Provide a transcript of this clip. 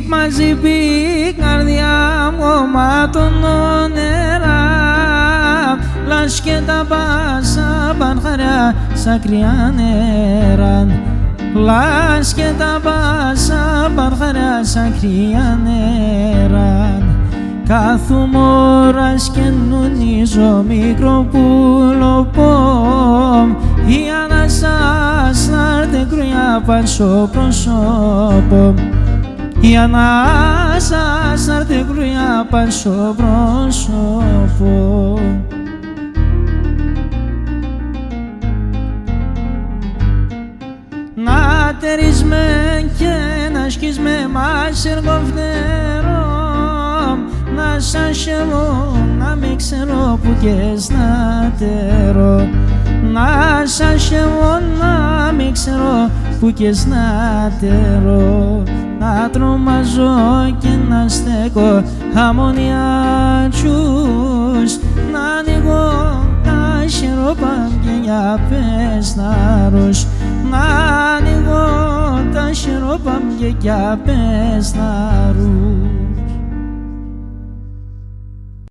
μαζί πει καρδιά μου ματώνω νερά, λας και τα πάσα πανχαριά σακριά νερά, λας και τα πάσα πανχαριά σακριά νερά. Κάθομαι ώρας και νουνίζω μικρό πουλοπό, η ανάσας να έρθει κρουιά πάνω στο πρόσωπο, η ανάσας να έρθει κρουιά πάνω στο πρόσωπο. Να τερίσμε και να σκίσμε μας εργοφτερό, να σας χαιρώ, να μην ξέρω που κες να τερώ, να σας χαιρώ, να μην ξέρω που κες να τερώ, να τρομαζώ και να στέκω αμμονιάτσους, να ανοίγω τα χερόπαμ και για πεσνάρους, να ανοίγω τα χερόπαμ και για πεσνάρους.